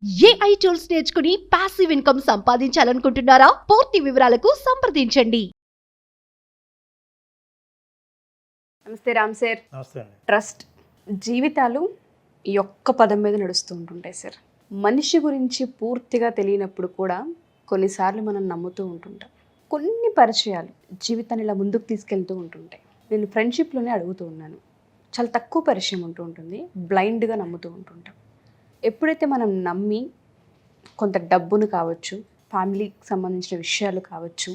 AI tools నేర్చుకుని passive income సంపాదించాలనుకుంటున్నారా? పూర్తి వివరాలకు సంప్రదించండి. నమస్తే రామ్ సార్. నమస్తే అండి. ట్రస్ట్ జీవితాలు ఈ ఒక్క పదం మీద నడుస్తూ ఉంటుంటాయి సార్. మనిషి గురించి పూర్తిగా తెలియనప్పుడు కూడా కొన్నిసార్లు మనం నమ్ముతూ ఉంటుంటాం. కొన్ని పరిచయాలు జీవితాన్ని ఇలా ముందుకు తీసుకెళ్తూ ఉంటుంటాయి. నేను ఫ్రెండ్షిప్లోనే అడుగుతూ ఉన్నాను. చాలా తక్కువ పరిచయం ఉంటూ ఉంటుంది, బ్లైండ్గా నమ్ముతూ ఉంటుంటాం. ఎప్పుడైతే మనం నమ్మి కొంత డబ్బును కావచ్చు, ఫ్యామిలీకి సంబంధించిన విషయాలు కావచ్చు,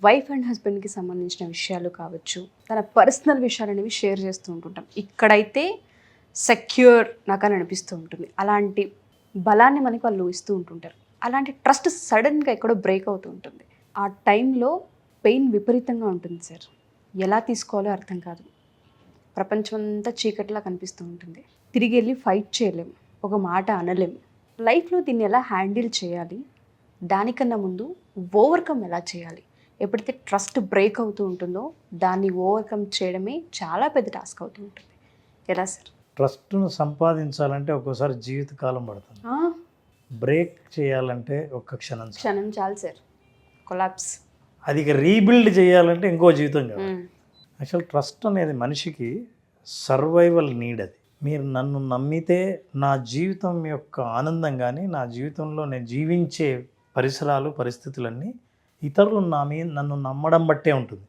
వైఫ్ అండ్ హస్బెండ్కి సంబంధించిన విషయాలు కావచ్చు, తన పర్సనల్ విషయాలు అనేవి షేర్ చేస్తూ ఉంటుంటాం. ఇక్కడైతే సెక్యూర్ నాకు అని అనిపిస్తూ ఉంటుంది. అలాంటి బలాన్ని మనకి వాళ్ళు ఇస్తూ ఉంటుంటారు. అలాంటి ట్రస్ట్ సడన్గా ఎక్కడో బ్రేక్ అవుతూ ఉంటుంది. ఆ టైంలో పెయిన్ విపరీతంగా ఉంటుంది సార్. ఎలా తీసుకోవాలో అర్థం కాదు. ప్రపంచం అంతా చీకటిలా కనిపిస్తూ ఉంటుంది. తిరిగి వెళ్ళి ఫైట్ చేయలేం, ఒక మాట అనలేం. లైఫ్లో దీన్ని ఎలా హ్యాండిల్ చేయాలి, దానికన్నా ముందు ఓవర్కమ్ ఎలా చేయాలి? ఎప్పుడైతే ట్రస్ట్ బ్రేక్ అవుతూ ఉంటుందో దాన్ని ఓవర్కమ్ చేయడమే చాలా పెద్ద టాస్క్ అవుతూ ఉంటుంది. ఎలా సార్? ట్రస్ట్ను సంపాదించాలంటే ఒక్కోసారి జీవితకాలం పడుతుంది. బ్రేక్ చేయాలంటే ఒక్క క్షణం చాలు సార్. కొలాప్స్. అది ఇక రీబిల్డ్ చేయాలంటే ఇంకో జీవితం కాదు. యాక్చువల్ ట్రస్ట్ అనేది మనిషికి సర్వైవల్ నీడ్. అది మీరు నన్ను నమ్మితే నా జీవితం యొక్క ఆనందం కానీ, నా జీవితంలో నేను జీవించే పరిసరాలు పరిస్థితులన్నీ ఇతరులు నన్ను నమ్మడం బట్టే ఉంటుంది.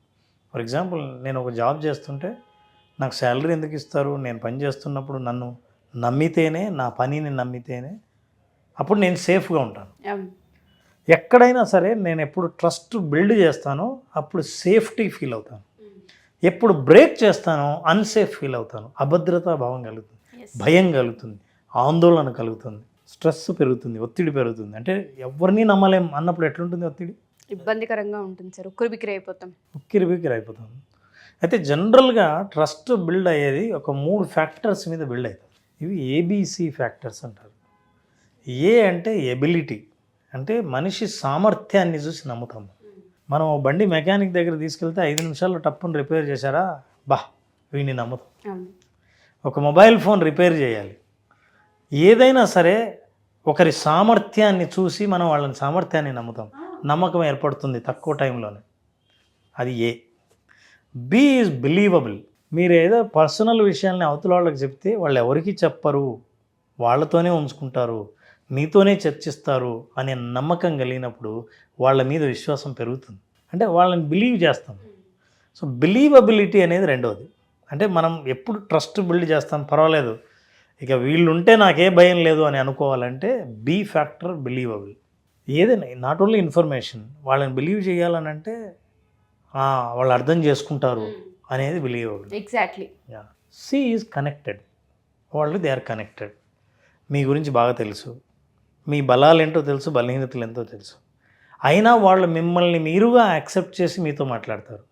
ఫర్ ఎగ్జాంపుల్, నేను ఒక జాబ్ చేస్తుంటే నాకు శాలరీ ఎందుకు ఇస్తారు? నేను పని చేస్తున్నప్పుడు నన్ను నమ్మితేనే, నా పనిని నమ్మితేనే అప్పుడు నేను సేఫ్గా ఉంటాను. ఎక్కడైనా సరే నేను ఎప్పుడు ట్రస్ట్ బిల్డ్ చేస్తానో అప్పుడు సేఫ్టీ ఫీల్ అవుతాను. ఎప్పుడు బ్రేక్ చేస్తానో అన్సేఫ్ ఫీల్ అవుతాను. అభద్రతా భావం కలుగుతుంది, భయం కలుగుతుంది, ఆందోళన కలుగుతుంది, స్ట్రెస్ పెరుగుతుంది, ఒత్తిడి పెరుగుతుంది. అంటే ఎవరిని నమ్మలేం అన్నప్పుడు ఎట్లుంటుంది ఒత్తిడి? ఇబ్బందికరంగా ఉంటుంది సార్. ఉక్కిరిబిక్కిరి అయిపోతాం. అయితే జనరల్గా ట్రస్ట్ బిల్డ్ అయ్యేది ఒక 3 ఫ్యాక్టర్స్ మీద బిల్డ్ అవుతుంది. ఇవి ఏబిసి ఫ్యాక్టర్స్ అంటారు. ఏ అంటే ఎబిలిటీ, అంటే మనిషి సామర్థ్యాన్ని చూసి నమ్ముతాము. మనం బండి మెకానిక్ దగ్గర తీసుకెళ్తే 5 నిమిషాల్లో టప్పును రిపేర్ చేశారా, వీడిని నమ్ముతాం. ఒక మొబైల్ ఫోన్ రిపేర్ చేయాలి, ఏదైనా సరే ఒకరి సామర్థ్యాన్ని చూసి మనం వాళ్ళని సామర్థ్యాన్ని నమ్ముతాం. నమ్మకం ఏర్పడుతుంది తక్కువ టైంలోనే. అది ఏ. B is believable. మీరు ఏదో పర్సనల్ విషయాల్ని అవతల వాళ్ళకి చెప్తే వాళ్ళు ఎవరికి చెప్పరు, వాళ్ళతోనే ఉంచుకుంటారు, నీతోనే చర్చిస్తారు అనే నమ్మకం కలిగినప్పుడు వాళ్ళ మీద విశ్వాసం పెరుగుతుంది. అంటే వాళ్ళని బిలీవ్ చేస్తాం. సో బిలీవబిలిటీ అనేది రెండవది. అంటే మనం ఎప్పుడు ట్రస్ట్ బిల్డ్ చేస్తాం, పర్వాలేదు ఇక వీళ్ళు ఉంటే నాకే భయం లేదు అని అనుకోవాలంటే బి ఫ్యాక్టర్ బిలీవబుల్. ఏదైనా నాట్ ఓన్లీ ఇన్ఫర్మేషన్, వాళ్ళని బిలీవ్ చేయాలని అంటే వాళ్ళు అర్థం చేసుకుంటారు అనేది believable. Exactly. C is connected. వాళ్ళు దే ఆర్ కనెక్టెడ్. మీ గురించి బాగా తెలుసు, మీ బలాలు ఏంటో తెలుసు, బలహీనతలు ఎంతో తెలుసు. అయినా వాళ్ళు మిమ్మల్ని మీరుగా యాక్సెప్ట్ చేసి మీతో మాట్లాడతారు,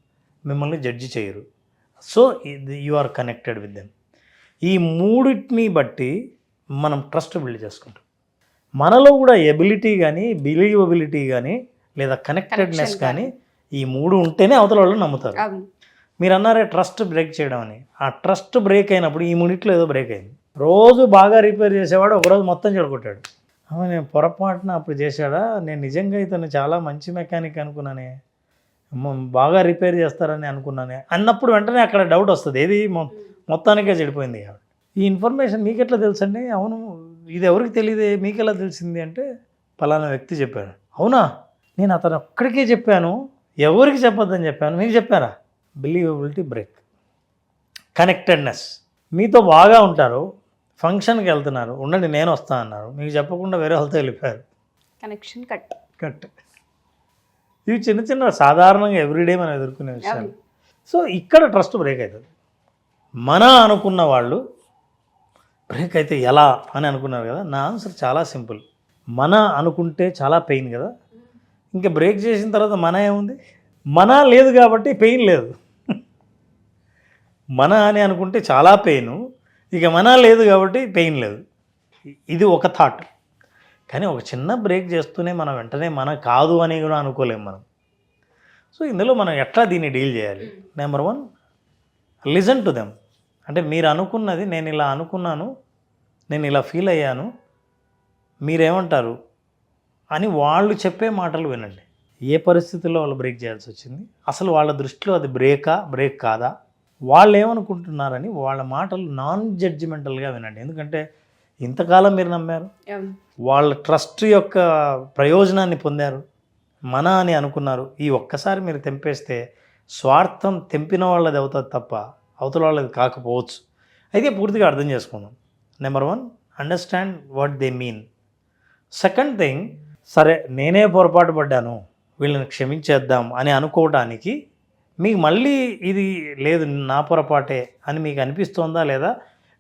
మిమ్మల్ని జడ్జి చేయరు. So you are connected with them. ఈ మూడింటిని బట్టి మనం ట్రస్ట్ బిల్డ్ చేసుకుంటాం. మనలో కూడా ఎబిలిటీ కానీ, బిలీవబిలిటీ కానీ, లేదా కనెక్టెడ్నెస్ కానీ, ఈ 3 ఉంటేనే అవతల వాళ్ళు నమ్ముతారు. మీరు అన్నారే ట్రస్ట్ బ్రేక్ చేయడం అని. ఆ ట్రస్ట్ బ్రేక్ అయినప్పుడు ఈ 3 ఏదో బ్రేక్ అయింది. రోజు బాగా రిపేర్ చేసేవాడు ఒకరోజు మొత్తం చెడగొట్టాడు. నేను పొరపాటున అప్పుడు చేశాడా, నేను నిజంగా ఇతను చాలా మంచి మెకానిక్ అనుకున్నానే, బాగా రిపేర్ చేస్తారని అనుకున్నానే అన్నప్పుడు వెంటనే అక్కడ డౌట్ వస్తుంది. ఏది మొత్తానికే చెడిపోయింది కాబట్టి. ఈ ఇన్ఫర్మేషన్ మీకు ఎట్లా తెలుసండి? అవును, ఇది ఎవరికి తెలియదే, మీకు ఎలా తెలిసింది అంటే పలానా వ్యక్తి చెప్పాడు. అవునా, నేను అతను ఒక్కడికే చెప్పాను, ఎవరికి చెప్పొద్దని చెప్పాను, మీకు చెప్పారా? Believability break. కనెక్టెడ్నెస్. మీతో బాగా ఉంటారు, ఫంక్షన్కి వెళ్తున్నారు, ఉండండి నేను వస్తాను అన్నారు, మీకు చెప్పకుండా వేరే వాళ్ళతో వెళ్ళిపోయారు. Connection cut. ఇవి చిన్న చిన్న సాధారణంగా ఎవ్రీడే మనం ఎదుర్కొనే విషయాలు. సో ఇక్కడ ట్రస్ట్ బ్రేక్ అవుతుంది. మన అనుకున్న వాళ్ళు బ్రేక్ అయితే ఎలా అని అనుకున్నారు కదా. నా ఆన్సర్ చాలా సింపుల్. మన అనుకుంటే చాలా పెయిన్ కదా, ఇంకా బ్రేక్ చేసిన తర్వాత మన ఏముంది? మన లేదు కాబట్టి పెయిన్ లేదు. మన అని అనుకుంటే చాలా పెయిన్, ఇక మన లేదు కాబట్టి పెయిన్ లేదు. ఇది ఒక థాట్. కానీ ఒక చిన్న బ్రేక్ చేస్తూనే మనం వెంటనే మన కాదు అని కూడా అనుకోలేము మనం. సో ఇందులో మనం ఎట్లా దీన్ని డీల్ చేయాలి? Number 1, listen to them. అంటే మీరు అనుకున్నది, నేను ఇలా అనుకున్నాను, నేను ఇలా ఫీల్ అయ్యాను, మీరేమంటారు అని వాళ్ళు చెప్పే మాటలు వినండి. ఏ పరిస్థితుల్లో వాళ్ళు బ్రేక్ చేయాల్సి వచ్చింది, అసలు వాళ్ళ దృష్టిలో అది బ్రేక్ కాదా, వాళ్ళు ఏమనుకుంటున్నారని వాళ్ళ మాటలు నాన్ జడ్జిమెంటల్గా వినండి. ఎందుకంటే ఇంతకాలం మీరు నమ్మారు, వాళ్ళ ట్రస్ట్ యొక్క ప్రయోజనాన్ని పొందారు, మన అని అనుకున్నారు. ఈ ఒక్కసారి మీరు తెంపేస్తే స్వార్థం తెంపిన వాళ్ళది అవుతుంది తప్ప అవతల వాళ్ళది కాకపోవచ్చు. అయితే పూర్తిగా అర్థం చేసుకుందాం. Number 1, understand what they mean. Second thing, సరే నేనే పొరపాటు పడ్డాను, వీళ్ళని క్షమించేద్దాం అని అనుకోవడానికి మీకు మళ్ళీ ఇది లేదు నా పొరపాటే అని మీకు అనిపిస్తోందా, లేదా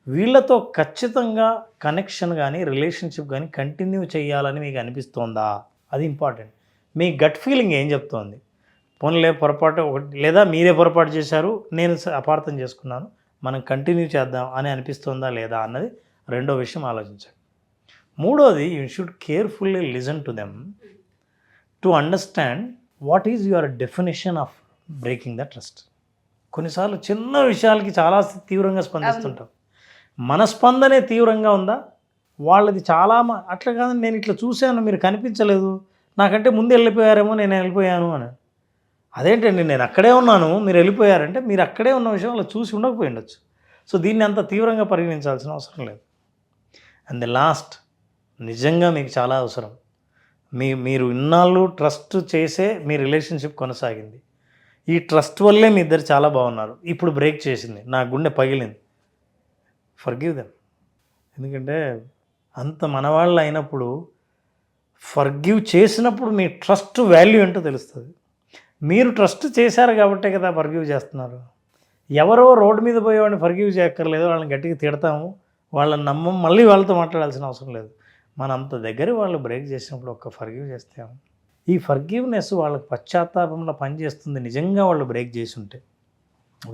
వీళ్ళతో ఖచ్చితంగా కనెక్షన్ కానీ రిలేషన్షిప్ కానీ కంటిన్యూ చేయాలని మీకు అనిపిస్తోందా? అది ఇంపార్టెంట్. మీ గట్ ఫీలింగ్ ఏం చెప్తోంది? పోన్లే పొరపాటు ఒకటి, లేదా మీరే పొరపాటు చేశారు, నేను అపార్థం చేసుకున్నాను, మనం కంటిన్యూ చేద్దాం అని అనిపిస్తోందా లేదా అన్నది రెండో విషయం ఆలోచించండి. మూడోది, you should carefully listen to them to understand what is your definition of breaking the trust. కొన్నిసార్లు చిన్న విషయాలకి చాలా తీవ్రంగా స్పందిస్తుంటాం. మన స్పందనే తీవ్రంగా ఉందా, వాళ్ళది చాలా అట్లా కాదని నేను ఇట్లా చూశాను మీరు కనిపించలేదు, నాకంటే ముందు వెళ్ళిపోయారేమో నేను వెళ్ళిపోయాను అని. అదేంటండి నేను అక్కడే ఉన్నాను మీరు వెళ్ళిపోయారంటే మీరు అక్కడే ఉన్న విషయం అలా చూసి ఉండకపోయి ఉండొచ్చు. సో దీన్ని అంత తీవ్రంగా పరిగణించాల్సిన అవసరం లేదు. అండ్ ది లాస్ట్, నిజంగా మీకు చాలా అవసరం, మీరు ఇన్నాళ్ళు ట్రస్ట్ చేసే మీ రిలేషన్షిప్ కొనసాగింది, ఈ ట్రస్ట్ వల్లే మీ ఇద్దరు చాలా బాగున్నారు, ఇప్పుడు బ్రేక్ చేసింది, నా గుండె పగిలింది, ఫర్గివ్ దెమ్. ఎందుకంటే అంత మనవాళ్ళు అయినప్పుడు ఫర్గివ్ చేసినప్పుడు మీ ట్రస్ట్ వాల్యూ ఏంటో తెలుస్తుంది. మీరు ట్రస్ట్ చేశారు కాబట్టే కదా ఫర్గివ్ చేస్తున్నారు. ఎవరో రోడ్డు మీద పోయేవాడిని ఫర్గివ్ చేయక్కర్లేదు, వాళ్ళని గట్టిగా తిడతాము, వాళ్ళని నమ్మం, మళ్ళీ వాళ్ళతో మాట్లాడాల్సిన అవసరం లేదు. మన అంత దగ్గర వాళ్ళు బ్రేక్ చేసినప్పుడు ఒక్క ఫర్గివ్ చేస్తాము. ఈ ఫర్గివ్నెస్ వాళ్ళకి పశ్చాత్తాపంలో పనిచేస్తుంది. నిజంగా వాళ్ళు బ్రేక్ చేసి ఉంటే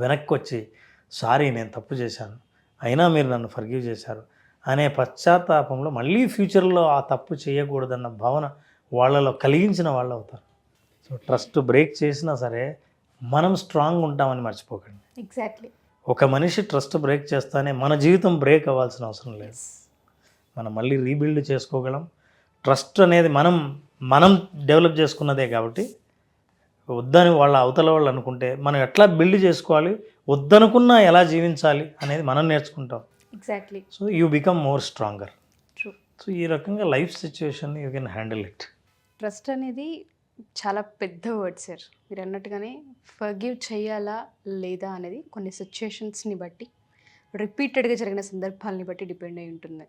వెనక్కి వచ్చి సారీ నేను తప్పు చేశాను, అయినా మీరు నన్ను ఫర్గివ్ చేశారు అనే పశ్చాత్తాపంలో మళ్ళీ ఫ్యూచర్లో ఆ తప్పు చేయకూడదన్న భావన వాళ్ళలో కలిగించిన వాళ్ళు అవుతారు. సో ట్రస్ట్ బ్రేక్ చేసినా సరే మనం స్ట్రాంగ్ ఉంటామని మర్చిపోకండి. ఎగ్జాక్ట్లీ. ఒక మనిషి ట్రస్ట్ బ్రేక్ చేస్తానే మన జీవితం బ్రేక్ అవ్వాల్సిన అవసరం లేదు. మనం మళ్ళీ రీబిల్డ్ చేసుకోగలం. ట్రస్ట్ అనేది మనం డెవలప్ చేసుకున్నదే కాబట్టి వద్దని వాళ్ళ అవతల వాళ్ళు అనుకుంటే మనం ఎట్లా బిల్డ్ చేసుకోవాలి, వద్దనుకున్నా ఎలా జీవించాలి అనేది మనం నేర్చుకుంటాం. Exactly. So you become more stronger. True. So ఈ రకంగా life situation you can handle it. Trust అనేది చాలా పెద్ద వర్డ్ సార్. మీరు అన్నట్టుగానే ఫర్గివ్ చేయాలా లేదా అనేది కొన్ని సిచ్యుయేషన్స్ని బట్టి, రిపీటెడ్గా జరిగిన సందర్భాలని బట్టి డిపెండ్ అయి ఉంటుంది.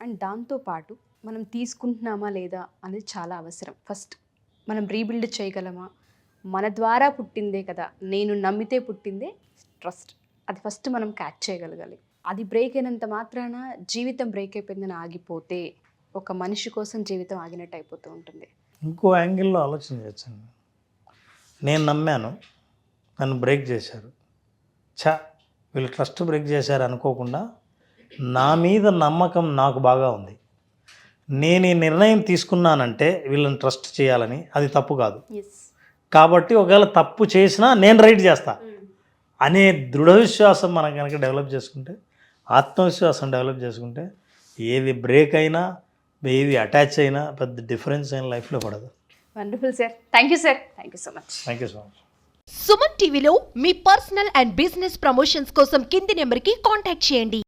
అండ్ దాంతోపాటు మనం తీసుకుంటున్నామా లేదా అనేది చాలా అవసరం. ఫస్ట్ మనం రీబిల్డ్ చేయగలమా, మన ద్వారా పుట్టిందే కదా, నేను నమ్మితే పుట్టిందే ట్రస్ట్, అది ఫస్ట్ మనం క్యాచ్ చేయగలగాలి. అది బ్రేక్ అయినంత మాత్రాన జీవితం బ్రేక్ అయిపోయిందని ఆగిపోతే ఒక మనిషి కోసం జీవితం ఆగినట్టు అయిపోతూ ఉంటుంది. ఇంకో యాంగిల్లో ఆలోచన చేయొచ్చండి. నేను నమ్మాను, నన్ను బ్రేక్ చేశారు, వీళ్ళు ట్రస్ట్ బ్రేక్ చేశారు అనుకోకుండా నా మీద నమ్మకం నాకు బాగా ఉంది, నేను ఈ నిర్ణయం తీసుకున్నానంటే వీళ్ళని ట్రస్ట్ చేయాలని, అది తప్పు కాదు కాబట్టి ఒకవేళ తప్పు చేసినా నేను రైట్ చేస్తా అనే దృఢ విశ్వాసం మనం కనుక డెవలప్ చేసుకుంటే, ఆత్మవిశ్వాసం డెవలప్ చేసుకుంటే ఏది బ్రేక్ అయినా ఏది అటాచ్ అయినా పెద్ద డిఫరెన్స్ అయిన లైఫ్లో పడదు. Wonderful sir. Thank you sir. Thank you so much. Thank you so much. Suman టీవీలో మీ పర్సనల్ అండ్ బిజినెస్ ప్రమోషన్స్ కోసం కింది నెంబర్కి కాంటాక్ట్ చేయండి.